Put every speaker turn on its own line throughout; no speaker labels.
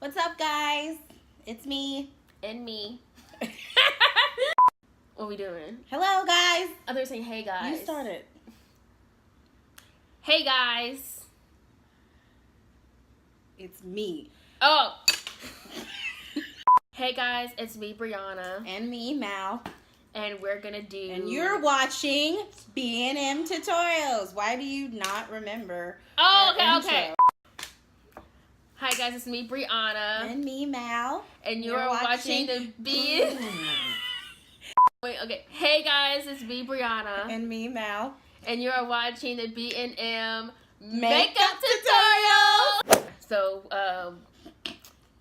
What's up, guys? It's me.
And me. What we doing?
Hello, guys.
Oh, they're saying, hey, guys.
You started.
Hey, guys.
It's me.
Oh. Hey, guys. It's me, Brianna.
And me, Mal.
And we're going to do...
And you're watching B&M tutorials. Why do you not remember?
Oh, okay. Hi, guys. It's me, Brianna.
And me, Mal.
And you're watching the B... Wait, okay. Hey, guys. It's me, Brianna.
And me, Mal.
And you're watching the B&M makeup tutorial. So,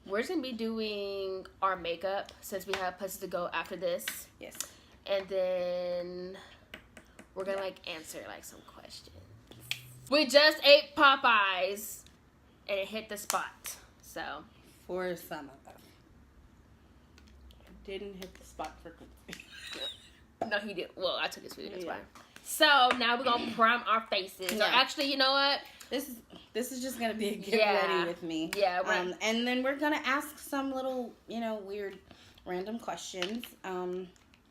we're just going to be doing our makeup since we have places to go after this.
Yes.
And then we're going to, answer, some questions. We just ate Popeyes, and it hit the spot, so.
For some of them. It didn't hit the spot for Quincy.
No, he didn't. Well, I took his food, that's why. So, now we're going to prime our faces.
Yeah.
Or actually, you know what?
This is just going to be a get ready with me.
Yeah, right.
And then we're going to ask some little, weird, random questions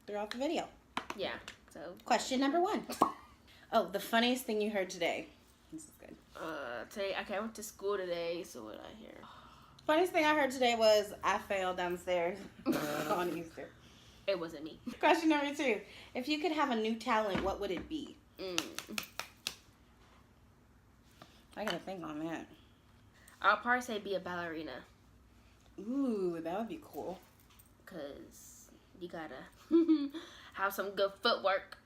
throughout the video.
Yeah, so.
Question number 1. Oh, the funniest thing you heard today. This is good.
Today, okay, I went to school today, so what did I hear?
Funniest thing I heard today was I failed downstairs on Easter.
It wasn't me.
Question number 2. If you could have a new talent, what would it be? I gotta think on that.
I'll probably say be a ballerina.
Ooh, that would be cool.
Because you gotta have some good footwork.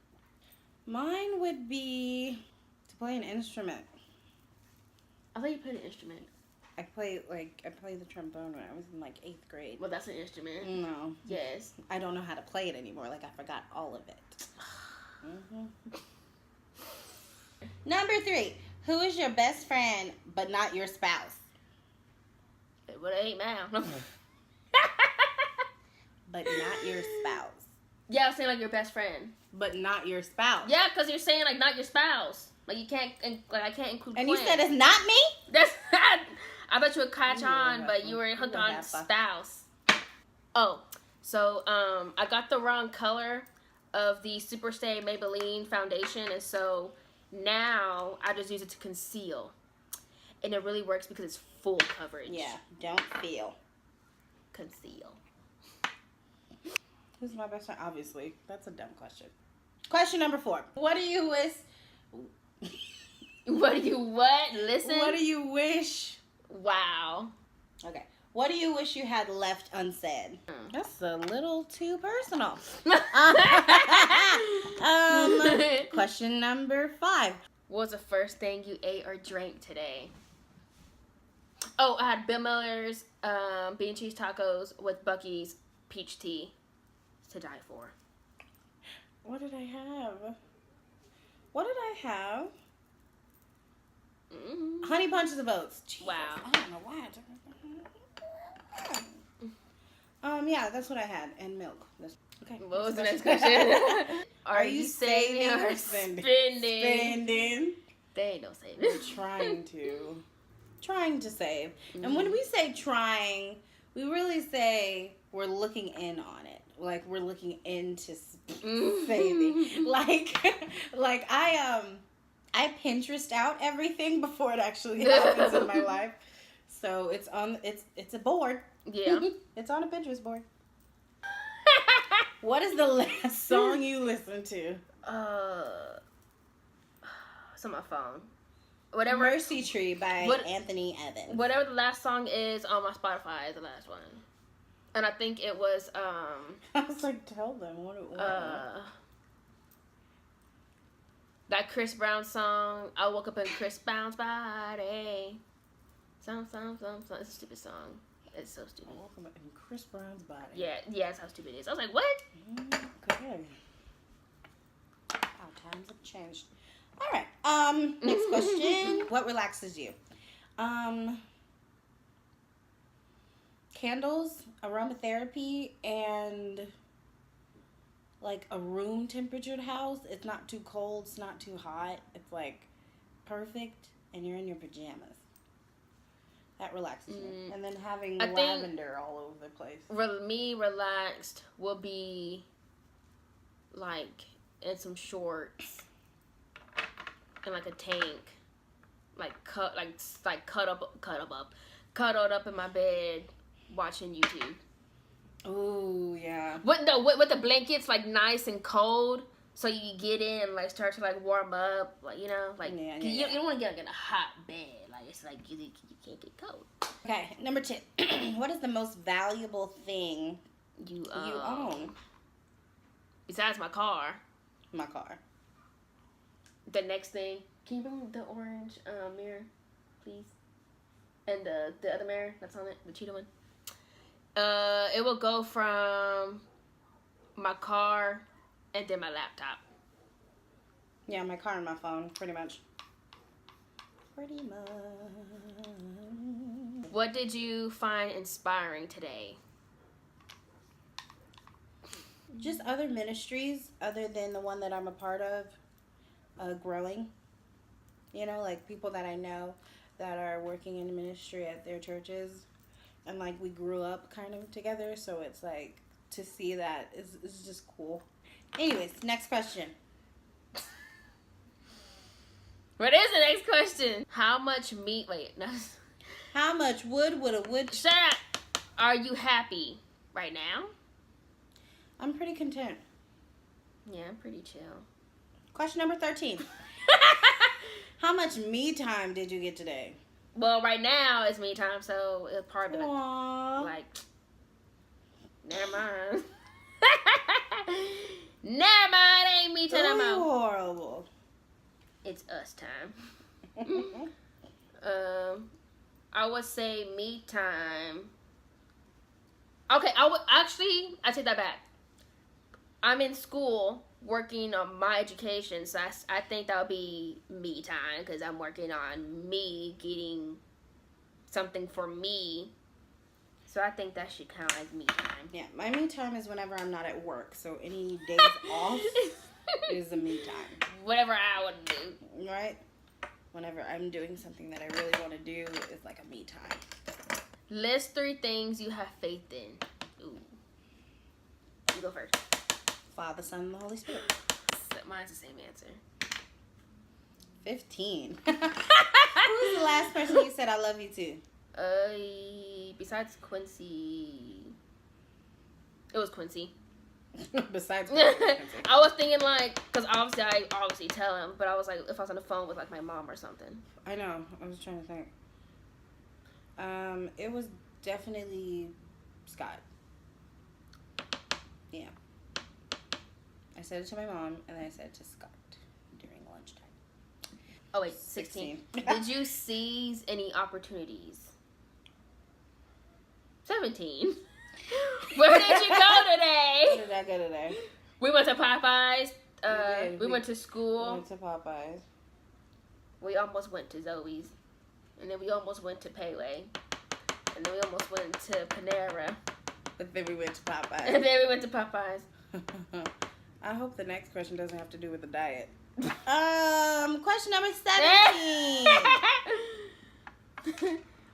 Mine would be to play an instrument.
I thought you played an instrument.
I play the trombone when I was in 8th grade.
Well, that's an instrument.
No.
Yes.
I don't know how to play it anymore. I forgot all of it. Number 3. Who is your best friend but not your spouse?
Well, it ain't Mal.
But not your spouse.
Yeah, I was saying your best friend.
But not your spouse.
Yeah, because you're saying not your spouse. You can't, I can't include
And
twins.
you said it's not me?
That's I bet you would catch on, but you were hooked on spouse. Oh, so I got the wrong color of the Superstay Maybelline Foundation, and so now I just use it to conceal. And it really works because it's full coverage.
Yeah, don't feel.
Conceal.
Who's my best friend? Obviously. That's a dumb question. Question number 4. What do you wish?
What do you what? Listen.
What do you wish?
Wow.
Okay. What do you wish you had left unsaid? That's a little too personal. Question number 5.
What was the first thing you ate or drank today? Oh, I had Bill Miller's bean and cheese tacos with Bucky's peach tea to die for.
What did I have? What did I have? Honey Bunches of Oats. Jesus,
Wow.
I don't know why. Yeah, that's what I had. And milk. Okay.
What was the next question? Are you saving or spending?
Spending.
They ain't no saving.
We're trying to save. And when we say trying, we really say we're looking in on it. We're looking into saving. I Pinterest out everything before it actually happens in my life. So it's a board.
Yeah.
It's on a Pinterest board. What is the last song you listened to?
It's on my phone. Whatever.
Mercy Tree by Anthony Evans.
Whatever the last song is on my Spotify is the last one. And I think it was
I was like, tell them what it was.
That Chris Brown song, I Woke Up in Chris Brown's Body. Some. It's a stupid song. It's so stupid.
I Woke Up in Chris Brown's Body.
Yeah, that's how stupid it is. I was like, what?
Okay. How times have changed. All right. Next question. What relaxes you? Candles, aromatherapy, and a room temperatured house. It's not too cold, it's not too hot. It's perfect, and you're in your pajamas. That relaxes me. And then having lavender all over the place.
Me relaxed will be like in some shorts and like a tank, like cuddled up in my bed watching YouTube.
Oh yeah.
With the blankets like nice and cold, so you get in and like start to like warm up, like you know, like you don't want to get like in a hot bed, like it's like you can't get cold.
Okay, number 2. What is the most valuable thing you own?
Besides my car.
My car.
The next thing, can you bring the orange mirror, please? And the other mirror that's on it, the cheetah one. It will go from my car and then my laptop.
Yeah, my car and my phone, pretty much.
What did you find inspiring today?
Just other ministries other than the one that I'm a part of, growing. You know, like people that I know that are working in ministry at their churches. And like we grew up kind of together, so it's like to see that is just cool. Anyways, next question.
What is the next question? How much meat? Wait, no.
How much wood would a wood?
Shut up. Are you happy right now?
I'm pretty content.
Yeah, I'm pretty chill.
Question number 13. How much me time did you get today?
Well, right now it's me time, so it's probably like never mind. Never mind, ain't me time.
Horrible.
It's us time. I would say me time. Okay, I take that back. I'm in school working on my education, so I think that would be me time because I'm working on me getting something for me. So I think that should count as me time.
Yeah, my me time is whenever I'm not at work. So any days off is a me time.
Whatever I would do.
Right? Whenever I'm doing something that I really want to do, it's like a me time.
List 3 things you have faith in. Ooh. You go first.
Father, Son, and the Holy Spirit.
Mine's the same answer.
15. Who's the last person you said I love you to?
Besides Quincy. It was Quincy.
Besides Quincy.
I was thinking like, because obviously I tell him, but I was like, if I was on the phone with like my mom or something.
I know. I was trying to think. It was definitely Scott. Yeah. I said it to my mom, and then I said it to Scott during lunchtime.
Oh, wait, 16. Did you seize any opportunities? 17. Where did you go today?
Where did I go today?
We went to Popeyes. We went to school.
We went to Popeyes.
We almost went to Zoe's. And then we almost went to Payway. And then we almost went to Panera.
But then we went to Popeyes.
And then we went to Popeyes.
I hope the next question doesn't have to do with the diet. Question number 17.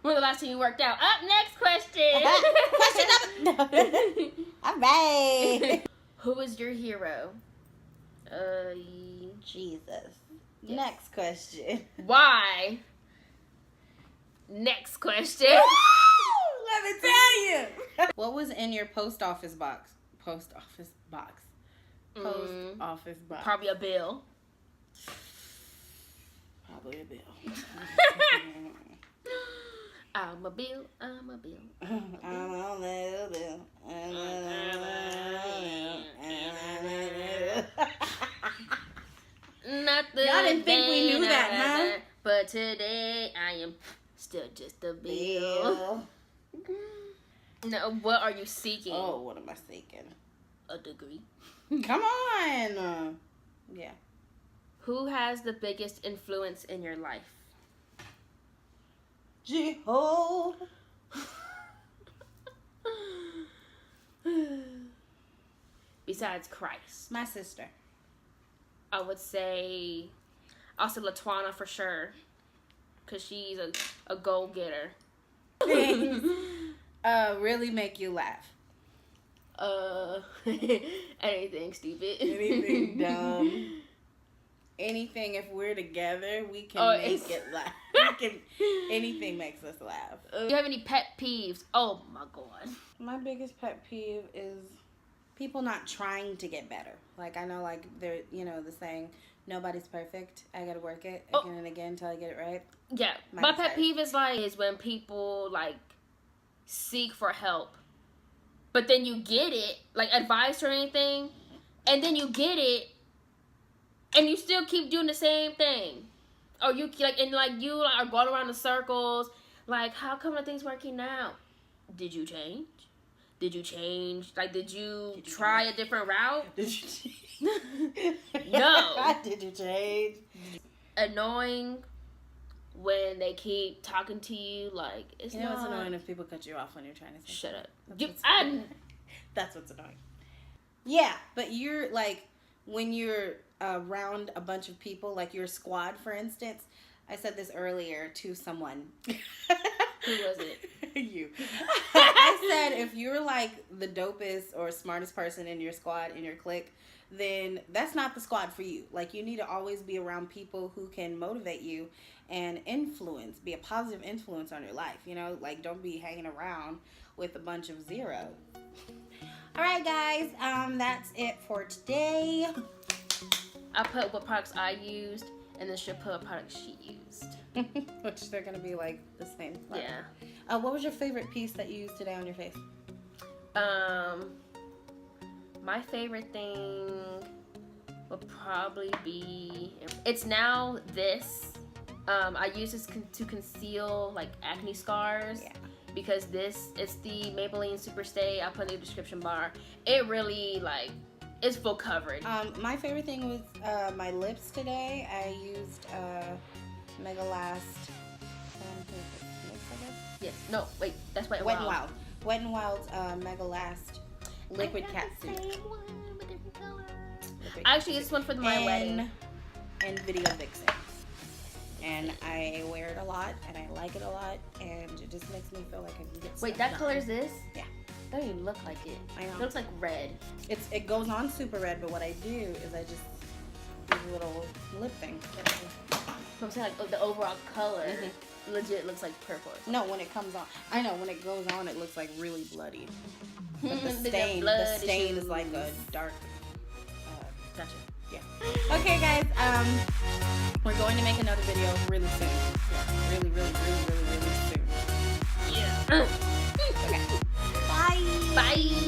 When was the last time you worked out? Up, next question.
Question number... All right.
Who is your hero?
Jesus.
Yes.
Next question.
Why? Next question.
Let me tell you. What was in your post office box? Post office box.
Probably a bill.
Probably a bill.
I'm a bill. I'm a bill.
I'm a little bill. Y'all didn't think we knew that, huh?
But today I am still just a bill. No, what are you seeking?
Oh, what am I seeking?
A degree.
Come on. Yeah.
Who has the biggest influence in your life?
Jehovah.
Besides Christ.
My sister.
I would say also LaTwana for sure. Because she's a goal-getter.
things really make you laugh?
Anything stupid.
Anything dumb. Anything, if we're together, we can make it laugh. Anything makes us laugh.
Do you have any pet peeves? Oh my god.
My biggest pet peeve is people not trying to get better. Like, I know, like, they're, the saying, nobody's perfect. I gotta work it again and again until I get it right.
Yeah. My pet peeve is when people, like, seek for help. But then you get it, like, advice or anything, and then you get it, and you still keep doing the same thing. Or you are going around in circles. Like, how come nothing's working now? Did you change? Like, did you try a different route?
Did you change?
No.
Did you change?
Annoying when they keep talking to you. Like, it's not.
It's annoying if people cut you off when you're trying to say
Shut up.
That's what's annoying. Yeah, but you're, like, when you're around a bunch of people, like your squad, for instance. I said this earlier to someone.
Who was it?
You. I said if you're like the dopest or smartest person in your squad, in your clique, then that's not the squad for you. Like, you need to always be around people who can motivate you and be a positive influence on your life. Like, don't be hanging around with a bunch of zeros. All right, guys, that's it for today.
I put what products I used, and then she'll put what products she used.
Which they're going to be, like, the same.
Yeah.
What was your favorite piece that you used today on your face?
My favorite thing would probably be... It's now this. I use this to conceal, like, acne scars. Yeah. Because it's the Maybelline Superstay. I'll put in the description bar. It really, like... It's full coverage.
My favorite thing was my lips today. I used Mega Last.
Yes. No. Wait. That's Wet n
Wild. Wet n Wild's Mega Last liquid catsuit.
Actually, it's one for my wedding.
And Video Vixen. And I wear it a lot, and I like it a lot, and it just makes me feel like I can get stuff
Wait, that
done.
color is this?
Yeah.
That doesn't even look like it.
I know.
It looks like red.
It goes on super red, but what I do is I just do a little lip thing.
So I'm saying, like, the overall color legit looks like purple.
No, when it comes on. I know, when it goes on, it looks like really bloody. But the stain is like a dark.
Gotcha.
Yeah. Okay, guys. We're going to make another video really soon. Yeah. Really, really, really, really, really soon.
Yeah.
Okay. Bye.
Bye.